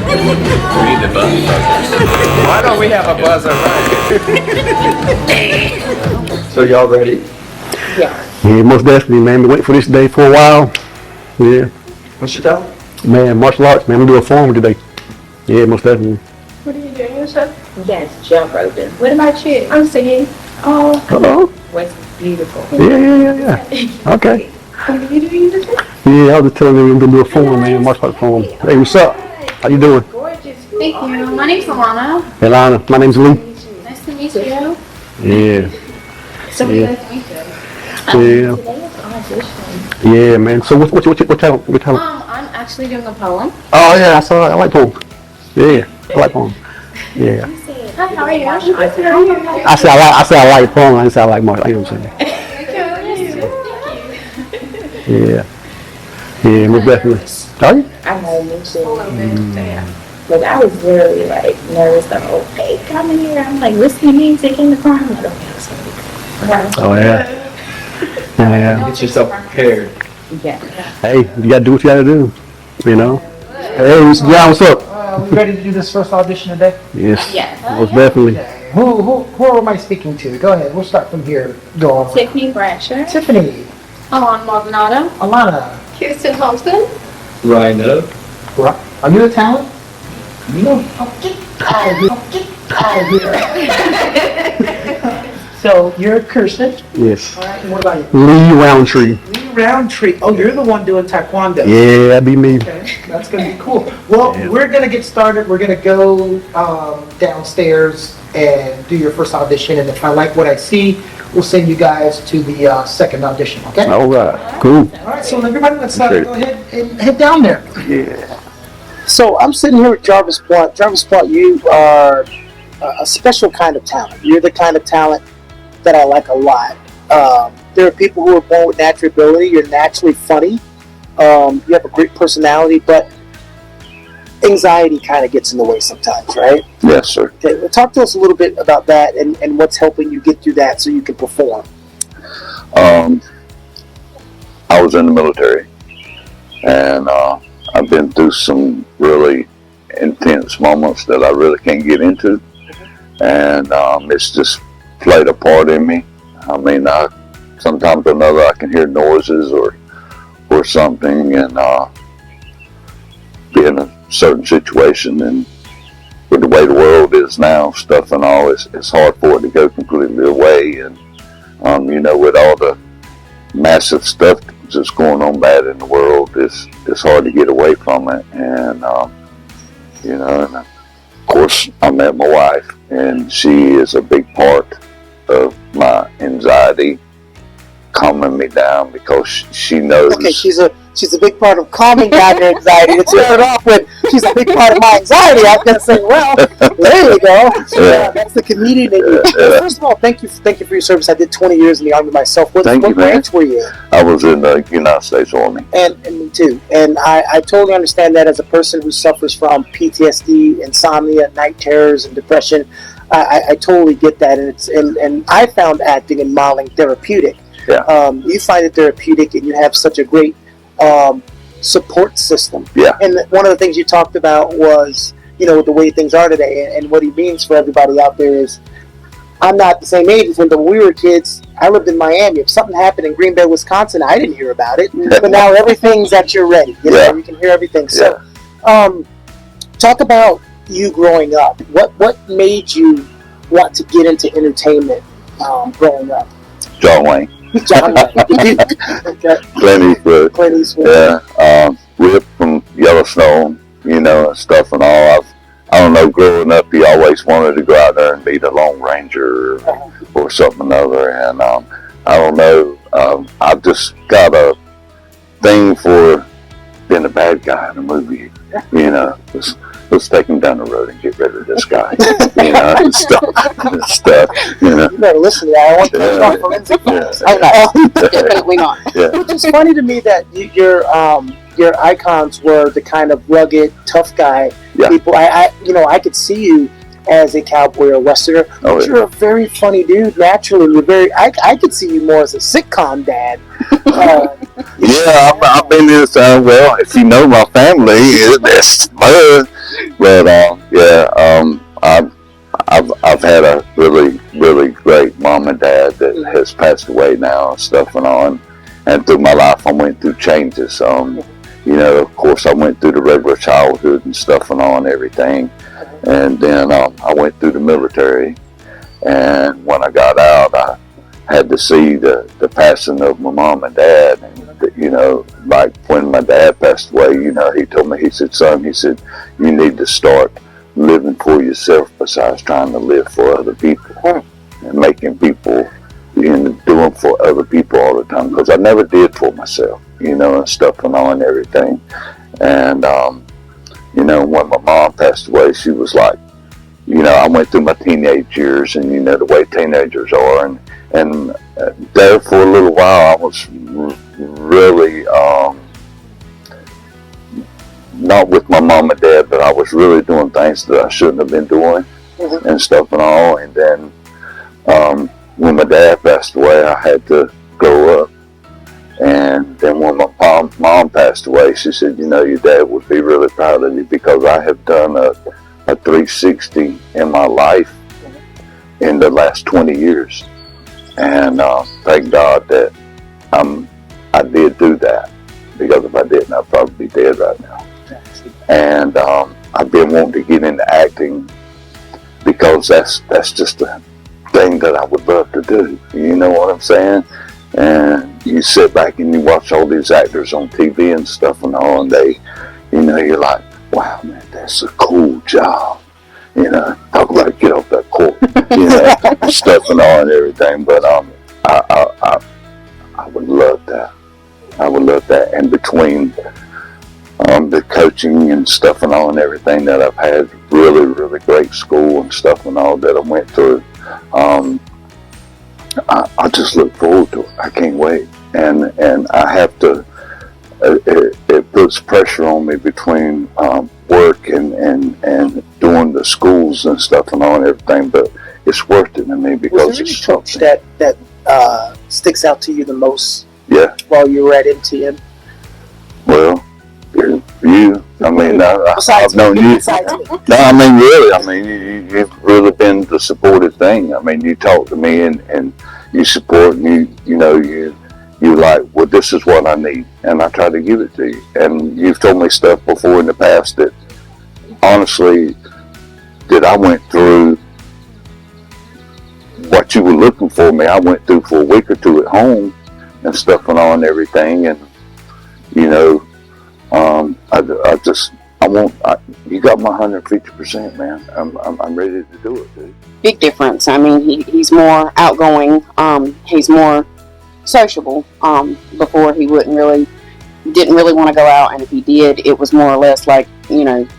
We need the buzzer. Why don't we have a buzzer right? So y'all ready? Yeah, most definitely, man. Been waiting for this day for a while. Yeah. What's your talent? Man, martial arts, man. I'm gonna do a form today. Yeah, most definitely. What are you doing yourself? Yes, jump roping. What about you? I'm singing. Oh, Hello. what's beautiful. Yeah. Okay. What are you doing yourself? Yeah, I was just telling them I'm gonna do a form, man. Martial arts form. Hey, what's up? How you doing? Gorgeous. Thank you. My name's Alanna. Alanna, my name's Lee. Nice to meet you. Yeah. So Yeah. nice to meet you. Yeah. Today is audition. Yeah, man. So what talent? I'm actually doing a poem. Oh yeah, I saw. I like poems. Yeah, I like poems. Yeah. Hi, how are you? I said I like poems. I didn't say I like martial. You know what I'm saying? Yeah. Yeah, most definitely. Are you? I know you Like I was really like nervous the whole hey, come in here. I'm like listening to music in the car. I'm like, okay, Oh yeah. Yeah. Get yourself prepared. yeah. Hey, you gotta do what you gotta do. You know. Hey, Mr. John, what's up? We ready to do this first audition today? Yes. Yes. Most definitely. Who am I speaking to? Go ahead. We'll start from here. Go on. Tiffany Bradshaw. Tiffany. Alanna Maldanado. Alana. Kirsten Thompson. Rhino. Are you a talent? No. So you're Kirsten. Yes. All right. And what about you? Lee Roundtree. Lee Roundtree. Oh, you're the one doing taekwondo. Yeah, that'd be me. Okay, that's gonna be cool. Well, Yeah. we're gonna get started. We're gonna go downstairs and do your first audition, and if I like what I see, we'll send you guys to the second audition. Okay? All right. Cool. All right. So everybody, let's Okay. go ahead and head down there. Yeah. So I'm sitting here with Jarvis Blount. Jarvis Blount, you are a special kind of talent. You're the kind of talent that I like a lot. There are people who are born with natural ability. You're naturally funny. You have a great personality, but anxiety kind of gets in the way sometimes, right? Yes, sir. Okay, well, talk to us a little bit about that and what's helping you get through that so you can perform. I was in the military, and I've been through some really intense moments that I really can't get into, and it's just played a part in me. I mean, sometimes or another I can hear noises or something, and be in a certain situation, and with the way the world is now, stuff and all, it's hard for it to go completely away, and with all the massive stuff that's going on bad in the world, it's hard to get away from it, and and of course I met my wife, and she is a big part of my anxiety, calming me down, because she knows. Okay, she's a big part of calming down your anxiety. It started off with she's a big part of my anxiety. I was gonna say, well, there you go. Yeah, that's the comedian in you. Well, first of all, thank you for your service. I did 20 years in the Army myself. What branch were you in? I was in the United States Army. And me too. And I totally understand that as a person who suffers from PTSD, insomnia, night terrors, and depression. I totally get that, and I found acting and modeling therapeutic. Yeah. You find it therapeutic, and you have such a great support system. Yeah. And one of the things you talked about was, the way things are today, and what he means for everybody out there is, I'm not the same age as when we were kids. I lived in Miami. If something happened in Green Bay, Wisconsin, I didn't hear about it. But now everything's at your ready. You can hear everything. So, talk about you growing up. What made you want to get into entertainment growing up? John Wayne. John Wayne. Okay. Clint Eastwood. Clint Eastwood. Yeah. Rip from Yellowstone, and stuff and all. I don't know, growing up, he always wanted to go out there and be the Lone Ranger or something or other. And I don't know, I've just got a thing for being a bad guy in a movie. Let's take him down the road and get rid of this guy. And stuff. You better listen to that. I want to talk forensic facts. Definitely not. Yeah. Which is funny to me that your icons were the kind of rugged, tough guy people. I could see you as a cowboy or westerner, but you're a very funny dude naturally. You're very. I could see you more as a sitcom dad. I've been this. Well, if you know my family, But I've had a really great mom and dad that has passed away now and stuff and on. And through my life, I went through changes. Of course, I went through the regular childhood and stuff and on everything. And then I went through the military. And when I got out, I had to see the passing of my mom and dad. And, like when my dad passed away, he told me, he said, son, you need to start living for yourself besides trying to live for other people and making people, doing for other people all the time. Because I never did for myself, and stuff and all and everything. And, when my mom passed away, she was like, I went through my teenage years and, the way teenagers are. And there for a little while, I was really, not with my mom and dad, but I was really doing things that I shouldn't have been doing and stuff and all. And then when my dad passed away, I had to grow up. And then when my mom passed away, she said, your dad would be really proud of you because I have done a 360 in my life in the last 20 years. And thank God that I did do that, because if I didn't, I'd probably be dead right now. And I've been wanting to get into acting because that's just a thing that I would love to do. You know what I'm saying? And you sit back and you watch all these actors on TV and stuff and all, and they, you're like, wow, man, that's a cool job. Talk about get off that court, stuff and all and everything. But I would love that. I would love that. And between the coaching and stuff and all and everything that I've had, really great school and stuff and all that I went through, I just look forward to it. I can't wait. And I have to, it puts pressure on me between work and doing the schools and stuff and all and everything, but it's worth it to me because was there any coach that sticks out to you the most? Yeah. While you were at MTN? Well, you. I mean, I've known you. Besides me. No, I mean, really. I mean, you've really been the supportive thing. I mean, you talk to me and you support and you like, well, this is what I need, and I try to give it to you. And you've told me stuff before in the past that, honestly, that I went through what you were looking for me. I went through for a week or two at home and stuff and all and everything, and you got my 150%, man. I'm ready to do it, dude. Big difference. I mean, he's more outgoing. He's more sociable. Before he didn't really want to go out, and if he did, it was more or less like,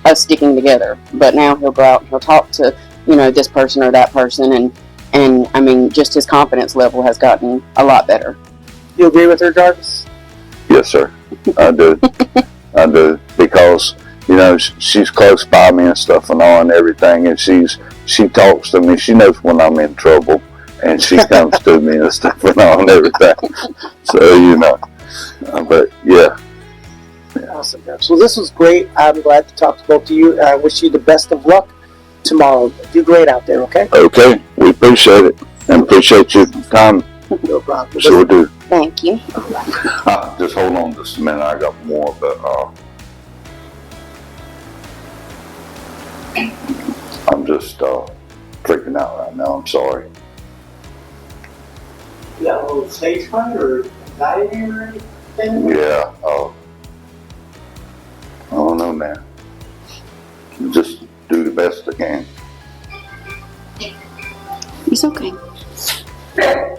us sticking together. But now he'll go out and he'll talk to, this person or that person, and I mean, just his confidence level has gotten a lot better. You agree with her, Jarvis? Yes, sir. I do. I do, because she's close by me and stuff and all and everything, and she talks to me. She knows when I'm in trouble, and she comes to me and stuff and all and everything. So but yeah. Awesome, Jarvis. Well, this was great. I'm glad to talk to both of you. I wish you the best of luck tomorrow. Do great out there, okay? Okay, we appreciate it and appreciate your time. No problem. Sure do. Thank you. Just hold on just a minute. I got more, but I'm just freaking out right now. I'm sorry. You got a little stage fright or anxiety or anything? Yeah. I don't know, man. Just do the best I can. It's okay. Yeah,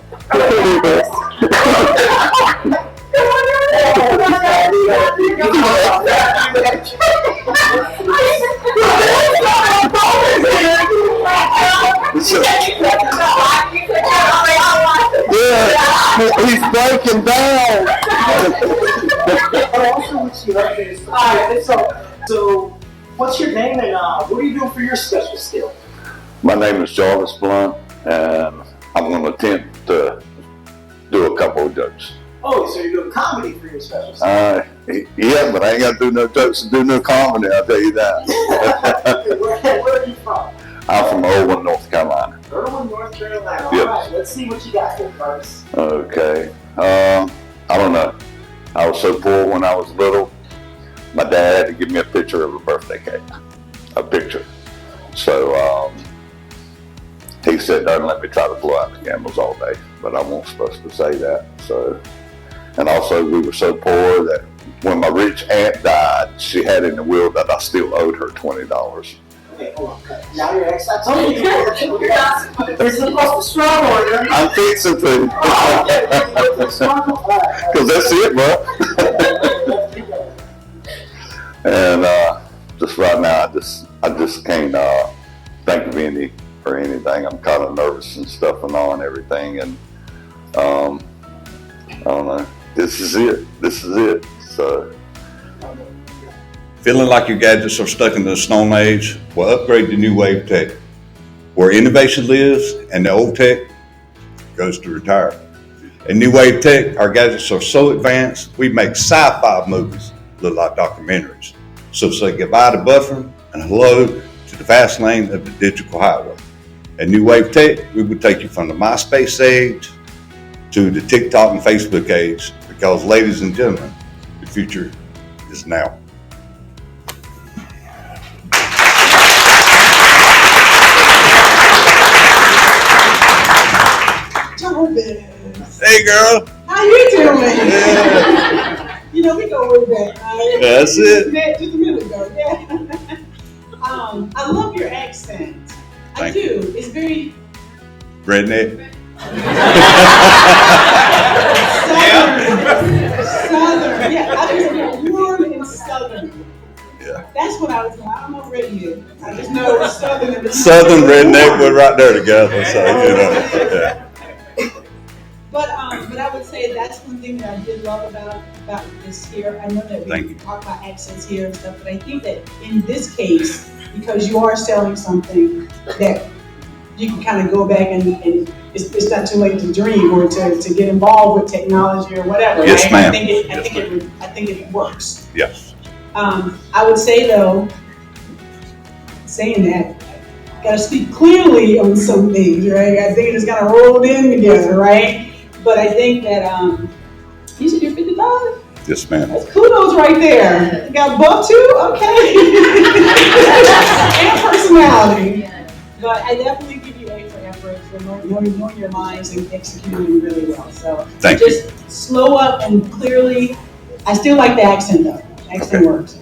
he's breaking down. So, what's your name and what are you doing for your special skill? My name is Jarvis Blount, and I'm going to attempt to do a couple of jokes. Oh, so you're doing comedy for your special? Yeah, but I ain't got to do no jokes and do no comedy, I'll tell you that. Where are you from? I'm from Irwin, North Carolina. Irwin, North Carolina. Yep. All right, let's see what you got here, Jarvis. Okay. I don't know. I was so poor when I was little. My dad had to give me a picture of a birthday cake. A picture. So he said, "Don't let me try to blow out the candles all day." But I wasn't supposed to say that. So, and also we were so poor that when my rich aunt died, she had in the will that I still owed her $20. Okay, hold on. Now you're ex. I told you you're not. You're supposed to struggle here. I'm fixing to. Because that's it, bro. And just right now, I just can't think of any or anything. I'm kind of nervous and stuff and all and everything, and I don't know. This is it. So. Feeling like your gadgets are stuck in the Stone Age? Well, upgrade to new wave tech. Where innovation lives and the old tech goes to retire. In new wave tech, our gadgets are so advanced, we make sci-fi movies look like documentaries. So say goodbye to buffering and hello to the fast lane of the digital highway. In new wave tech, we would take you from the MySpace age to the TikTok and Facebook age, because ladies and gentlemen, the future is now. Jarvis. Hey girl. How you doing? Yeah. You know, we go way back, right? That's it. Just a minute ago, yeah. I love your accent. Thank I do. It's very redneck. Southern. Yeah, I just know warm and Southern. Yeah. That's what I was doing. I don't know radio. I just know it's Southern. And Southern redneck, we're right there together, so you know. Yeah. But I would say that's one thing that I did love about this here. I know that we talk about accents here and stuff, but I think that in this case, because you are selling something that you can kind of go back and it's not too late to dream or to get involved with technology or whatever. Yes, right? ma'am. I think it works. Yes. I would say though, saying that, gotta speak clearly on some things, right? I think it's kind of rolled in together, right? But I think that you said you're 55. Yes, ma'am. That's kudos right there. You got buff too, okay? And personality. But I definitely give you A for effort for knowing your lines and executing really well. So Thank you. just slow up and clearly. I still like the accent though. Accent works.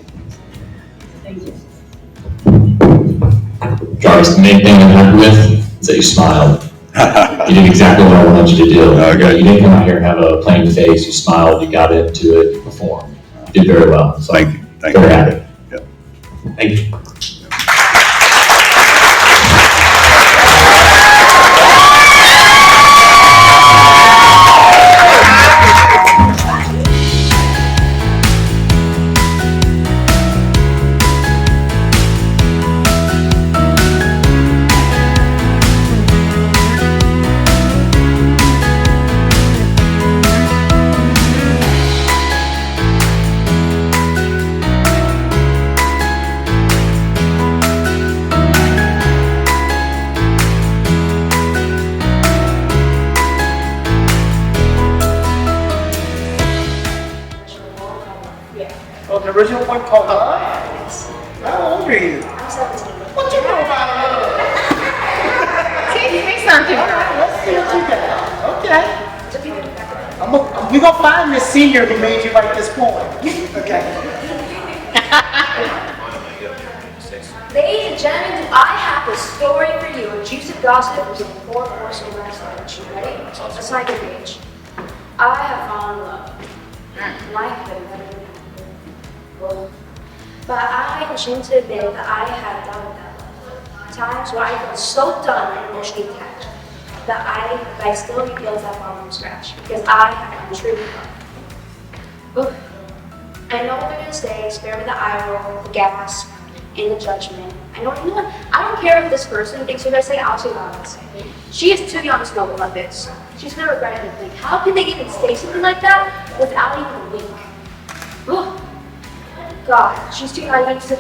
Thank you. Jarvis, the main thing I'm happy with is that you smiled. You did exactly what I wanted you to do. Okay. You didn't come out here and have a plain face. You smiled, you got into it, you performed. You did very well. So Thank you. Thank very you. happy. Yep. Thank you. Oh, the original one called Love? How old are you? I'm 17. What you know about love? Teach me something. All right, let's see what you got. Okay. We're going to find this senior who made you write this poem. Okay. Ladies and gentlemen, I have a story for you, a juicy gospel from 4 course of wrestling. You ready? Let's not get rich. I have fallen in love. Life had never been well, but I ashamed to admit that I had done that. Times where I felt so done and emotionally attached that I still rebuild that bond from scratch because I have truly loved. I know what they're gonna say, spare me the eye roll, the gas, and the judgment. I don't care if this person thinks you're gonna say, I'll say what I'm gonna say. She is too young to know what love is. She's gonna regret it and think, how can they even say something like that without even a wink? Ugh. God, she's too naive to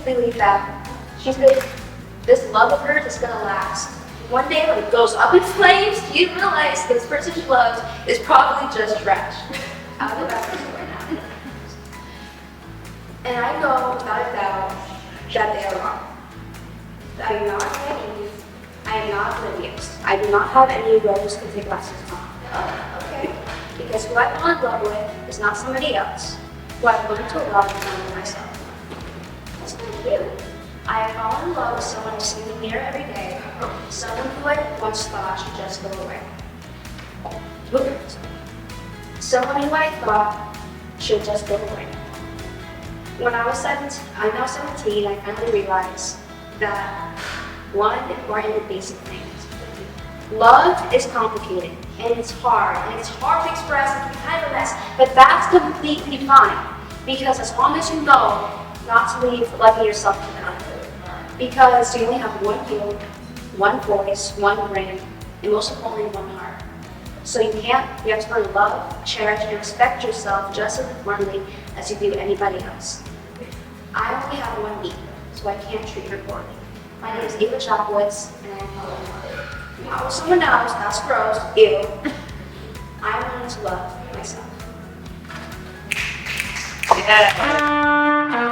believe that this love of hers is gonna last. One day when it goes up in flames, you realize this person she loves is probably just trash. I'll go back to the story now. And I know without a doubt that they are wrong. I am not naive. I am not oblivious. I do not have any rose-tinted glasses on. Okay? Because who I fall in love with is not somebody else. Who I've learned to love is only myself. That's not cute. I have fallen in love with someone who's seen me here every day. Someone who I once thought should just go away. Someone who I thought should just go away. When I was 17, I'm now 17, I finally realized that one important and basic thing is love is complicated, and it's hard to express, and it's kind of a mess, but that's completely fine, because as long as you know not to leave loving yourself to them, because you only have one you, one voice, one brain, and most importantly, one heart. So you have to learn to love, cherish, and respect yourself just as importantly as you do anybody else. I only have one me, so I can't treat her poorly. My name is Ava Chapowitz, and I am Helen. Not with someone else, that's gross, ew. I learned to love myself. Yeah.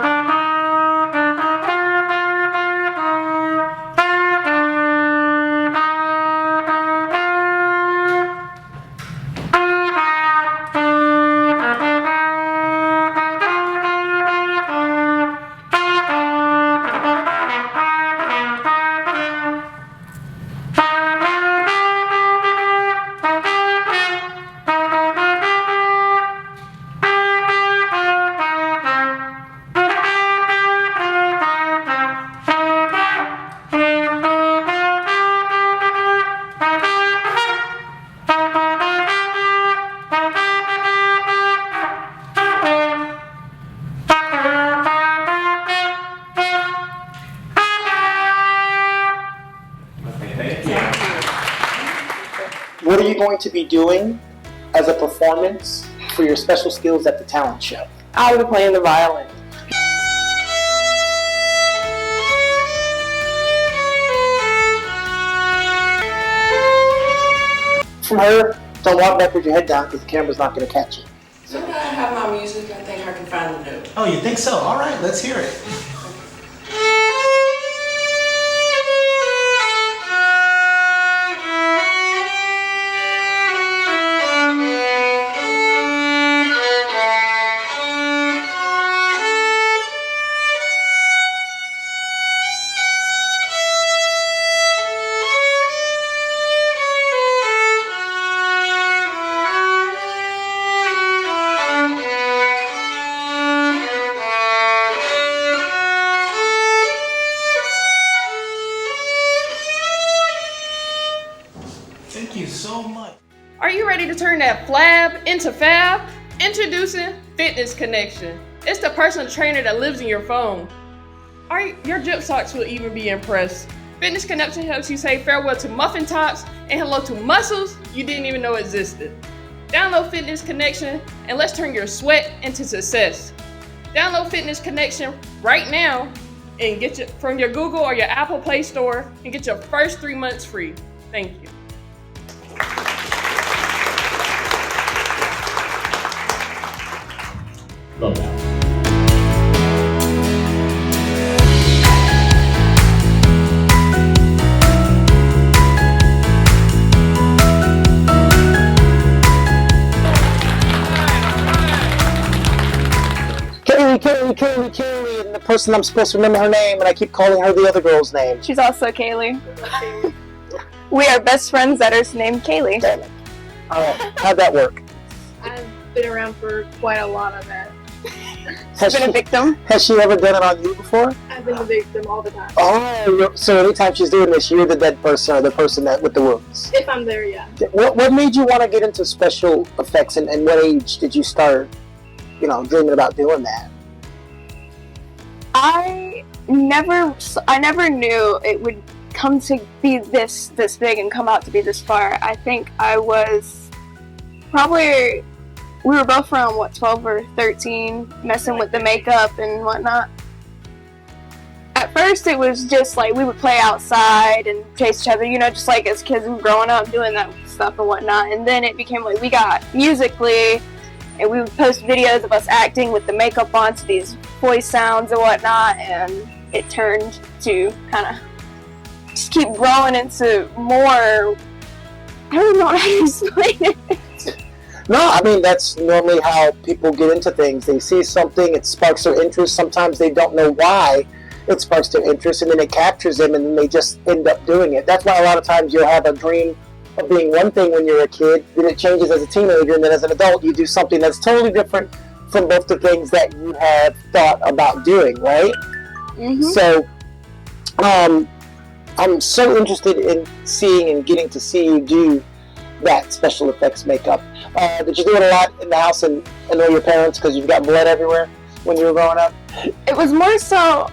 What are you going to be doing as a performance for your special skills at the talent show? I'll be playing the violin. From her, don't walk back with your head down because the camera's not going to catch you. So I have my music, I think I can find the note. Oh, you think so? All right, let's hear it. Thank you so much. Are you ready to turn that flab into fab? Introducing Fitness Connection. It's the personal trainer that lives in your phone. Your drip socks will even be impressed. Fitness Connection helps you say farewell to muffin tops and hello to muscles you didn't even know existed. Download Fitness Connection and let's turn your sweat into success. Download Fitness Connection right now and get it from your Google or your Apple Play Store and get your first 3 months free. Thank you. Love that. Kaleigh, and the person I'm supposed to remember her name, and I keep calling her the other girl's name. She's also Kaleigh. We are best friends that are named Kaleigh. Damn it. Alright, how'd that work? I've been around for quite a lot of that. Has been a victim. Has she ever done it on you before? I've been a victim all the time. Oh, so anytime she's doing this, you're the dead person or the person that with the wounds. If I'm there, yeah. What made you want to get into special effects, and what age did you start, dreaming about doing that? I I never knew it would come to be this big and come out to be this far. I think I was probably, we were both around 12 or 13, messing with the makeup and whatnot. At first it was just like we would play outside and chase each other, you know, just like as kids were growing up doing that stuff and whatnot. And then it became like we got Musical.ly, and we would post videos of us acting with the makeup on to these voice sounds and whatnot, and it turned to kind of just keep growing into more, I don't know how to explain it. No, I mean, that's normally how people get into things. They see something, it sparks their interest. Sometimes they don't know why it sparks their interest, and then it captures them, and then they just end up doing it. That's why a lot of times you'll have a dream of being one thing when you're a kid, then it changes as a teenager, and then as an adult you do something that's totally different from both the things that you have thought about doing, right? Mm-hmm. So, I'm so interested in seeing and getting to see you do that special effects makeup. Did you do it a lot in the house and annoy your parents because you've got blood everywhere when you were growing up? It was more so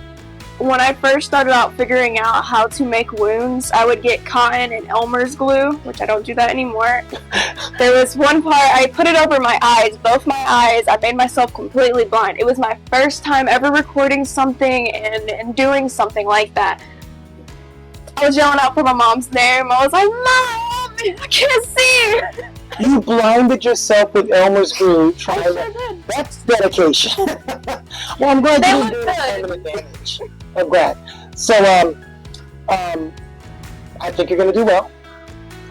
when I first started out figuring out how to make wounds. I would get cotton and Elmer's glue, which I don't do that anymore. There was one part, I put it over my eyes, both my eyes. I made myself completely blind. It was my first time ever recording something and doing something like that. I was yelling out for my mom's name. I was like, Mom, I can't see. You blinded yourself with Elmer's glue. That's dedication. Well, I'm glad you didn't do permanent damage. I'm glad. So, I think you're going to do well.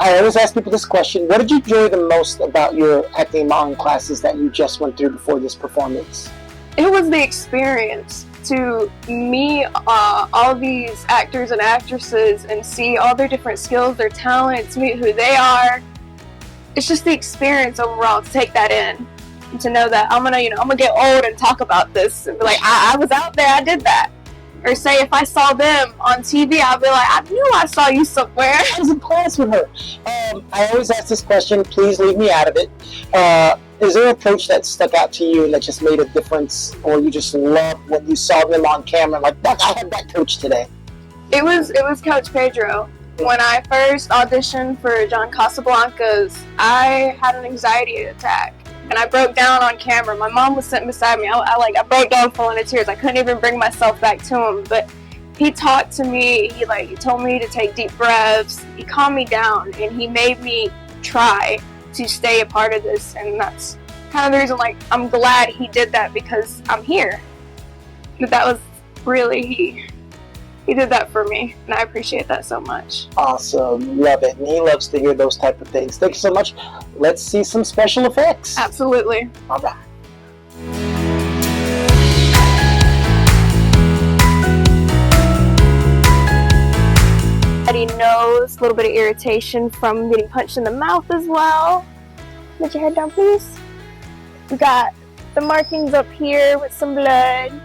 I always ask people this question. What did you enjoy the most about your acting and modeling classes that you just went through before this performance? It was the experience to meet all these actors and actresses and see all their different skills, their talents, meet who they are. It's just the experience overall to take that in and to know that I'm gonna get old and talk about this and be like, I was out there, I did that. Or say if I saw them on TV, I'll be like, I knew I saw you somewhere. I was in class with her. I always ask this question, please leave me out of it. Is there an approach that stuck out to you and that just made a difference, or you just loved when you saw them on camera, like, I had that coach today? It was Coach Pedro. When I first auditioned for John Casablanca's, I had an anxiety attack and I broke down on camera. My mom was sitting beside me. I broke down full into tears. I couldn't even bring myself back to him. But he talked to me. He told me to take deep breaths. He calmed me down and he made me try to stay a part of this. And that's kind of the reason, I'm glad he did that because I'm here. But that was really he did that for me, and I appreciate that so much. Awesome. Love it. And he loves to hear those type of things. Thank you so much. Let's see some special effects. Absolutely. All right. Everybody knows a little bit of irritation from getting punched in the mouth as well. Put your head down, please. We got the markings up here with some blood.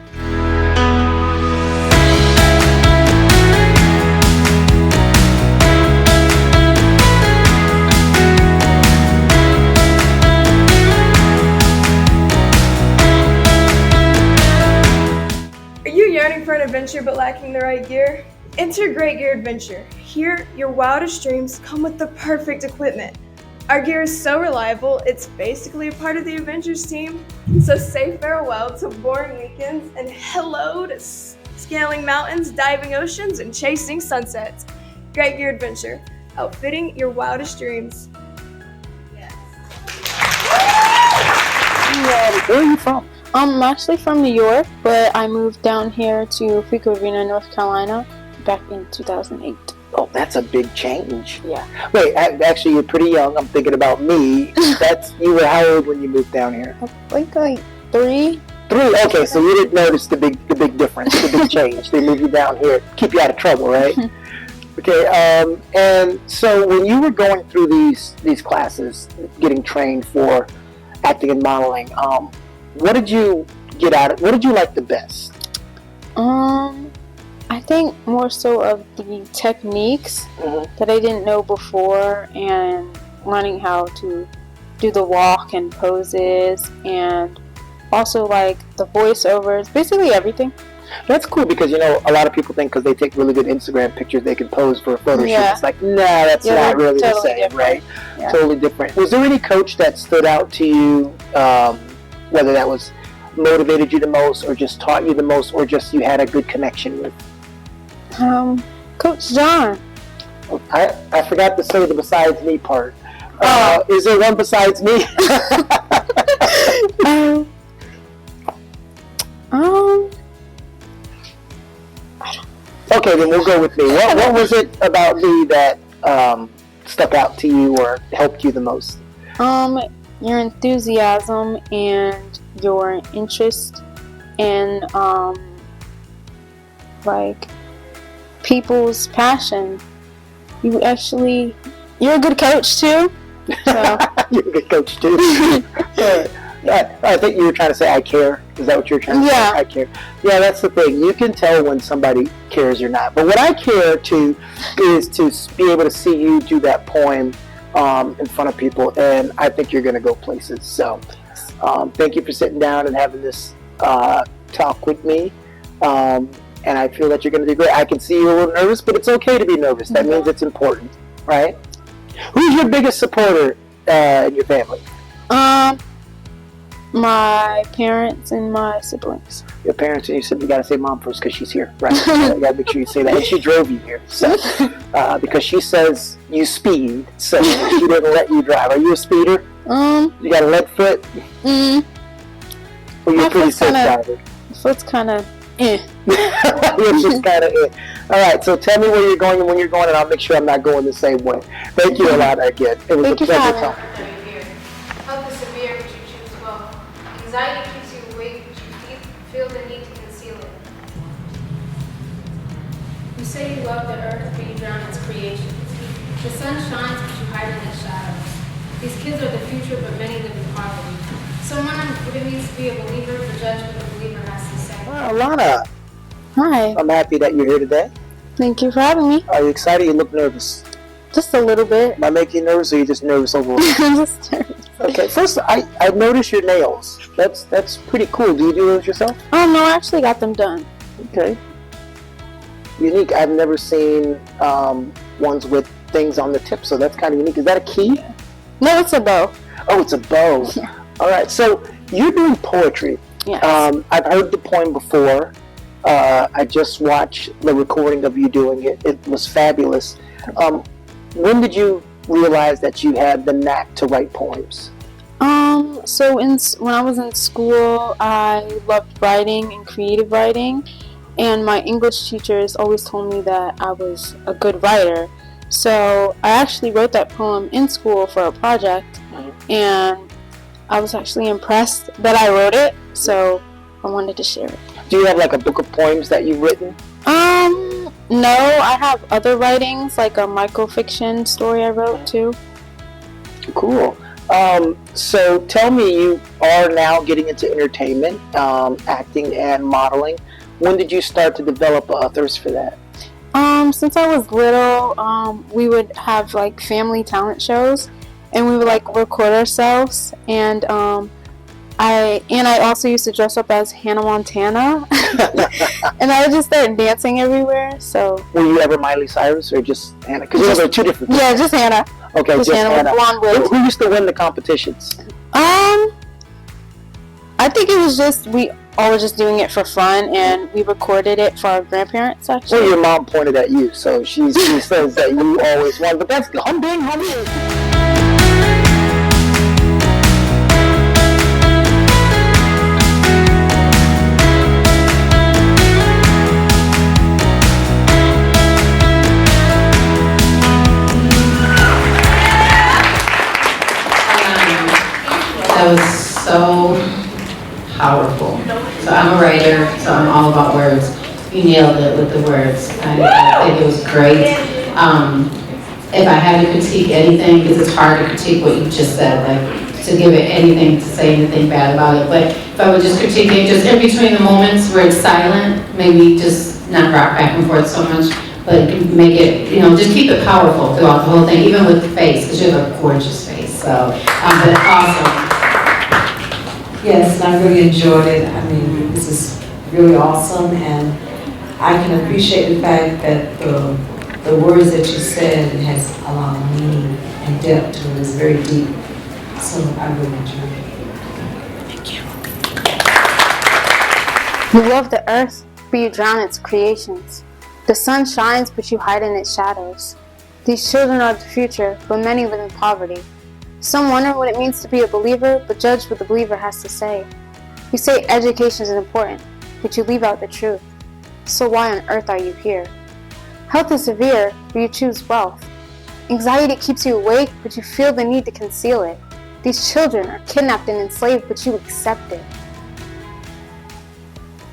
Yearning for an adventure but lacking the right gear? Enter Great Gear Adventure. Here, your wildest dreams come with the perfect equipment. Our gear is so reliable, it's basically a part of the Avengers team. So say farewell to boring weekends and hello to scaling mountains, diving oceans, and chasing sunsets. Great Gear Adventure, outfitting your wildest dreams. Yes. Where are you from? I'm actually from New York, but I moved down here to Fuquay-Varina, North Carolina, back in 2008. Oh, that's a big change. Yeah. Wait, actually, you're pretty young. I'm thinking about me. You were how old when you moved down here? I think 3. 3. Okay, so you didn't notice the big difference, the big change. They moved you down here, keep you out of trouble, right? Okay. And so when you were going through these classes, getting trained for acting and modeling, what did you get out of it? What did you like the best? I think more so of the techniques that I didn't know before, and learning how to do the walk and poses, and also the voiceovers, basically everything. That's cool because, you know, a lot of people think because they take really good Instagram pictures, they can pose for a photo shoot. It's like, nah, that's not really the same, different. Right? Yeah. Totally different. Was there any coach that stood out to you, whether that was motivated you the most or just taught you the most or just you had a good connection with? Coach John. I forgot to say the besides me part. Is there one besides me? Okay, then we'll go with me. What was it about me that stuck out to you or helped you the most? Your enthusiasm and your interest in like people's passion. You're a good coach too. So. You're a good coach too. I think you were trying to say I care. Is that what you were trying to say? I care. Yeah, that's the thing. You can tell when somebody cares or not. But what I care to is to be able to see you do that poem in front of people, and I think you're going to go places. So thank you for sitting down and having this talk with me. And I feel that you're going to do great. I can see you're a little nervous, but it's okay to be nervous. That means it's important, right? Who's your biggest supporter in your family? My parents and my siblings. Your parents and your siblings. You got to say mom first because she's here, right? You got to make sure you say that. And she drove you here, so because she says you speed, so she didn't let you drive. Are you a speeder? You got a lead foot? Or you're a pretty safe driver? Foot's kind of You're just kind of All right, so tell me where you're going and when you're going, and I'll make sure I'm not going the same way. Thank you a lot again. It was a pleasure talking to you. Health is severe, but you choose well. Anxiety keeps you awake, but you feel the need to conceal it. You say you love the earth, but you drown its creations. The sun shines, but you hide in its shadows. These kids are the future, but many live in poverty. So I'm wondering what it means to be a believer, to judge what a believer has to say. Alanna. Hi. I'm happy that you're here today. Thank you for having me. Are you excited? You look nervous. Just a little bit. Am I making you nervous, or are you just nervous overall? I'm just nervous. Okay, first, I noticed your nails. That's pretty cool. Do you do those yourself? Oh, no, I actually got them done. Okay. Unique. I've never seen ones with things on the tip, so that's kind of unique. Is that a key? No, it's a bow. Oh, it's a bow. Yeah. All right, so you're doing poetry. Yes. I've heard the poem before. I just watched the recording of you doing it. It was fabulous. When did you realize that you had the knack to write poems? So when I was in school, I loved writing and creative writing, and my English teachers always told me that I was a good writer. So I actually wrote that poem in school for a project, and I was actually impressed that I wrote it, so I wanted to share it. Do you have like a book of poems that you've written? No, I have other writings, like a microfiction story I wrote too. Cool. So tell me, you are now getting into entertainment, acting and modeling. When did you start to develop a thirst for that? Since I was little, we would have like family talent shows, and we would like record ourselves, and I also used to dress up as Hannah Montana, and I would just start dancing everywhere. So were you ever Miley Cyrus or just Hannah? Because those are two different things. Yeah, just Hannah. Okay, just Hannah. With blonde wigs. Who used to win the competitions? I think it was just we all were just doing it for fun, and we recorded it for our grandparents. Actually, well, your mom pointed at you, so she says that you always won. But that's humbling. That was so powerful. So I'm a writer, so I'm all about words. You nailed it with the words. I think it was great. If I had to critique anything, because it's hard to critique what you just said, like to give it anything, to say anything bad about it, but if I would just critique it, just in between the moments where it's silent, maybe just not rock back and forth so much, but make it, just keep it powerful throughout the whole thing, even with the face, because you have a gorgeous face. So, but awesome. Yes, and I really enjoyed it. I mean, this is really awesome, and I can appreciate the fact that the words that you said has a lot of meaning and depth to it. It's very deep. So I really enjoyed it. Thank you. You love the earth, but you drown its creations. The sun shines, but you hide in its shadows. These children are the future, but many live in poverty. Some wonder what it means to be a believer, but judge what the believer has to say. You say education is important, but you leave out the truth. So why on earth are you here? Health is severe, but you choose wealth. Anxiety keeps you awake, but you feel the need to conceal it. These children are kidnapped and enslaved, but you accept it.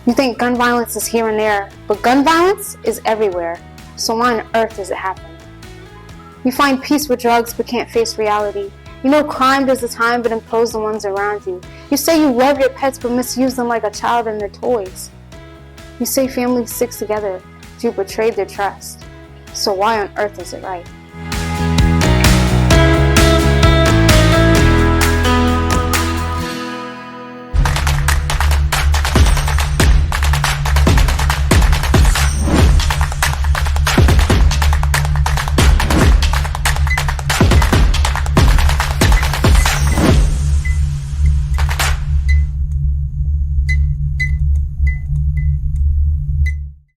You think gun violence is here and there, but gun violence is everywhere. So why on earth does it happen? You find peace with drugs, but can't face reality. You know crime does the time, but impose the ones around you. You say you love your pets, but misuse them like a child and their toys. You say family sticks together, but you betrayed their trust. So why on earth is it right?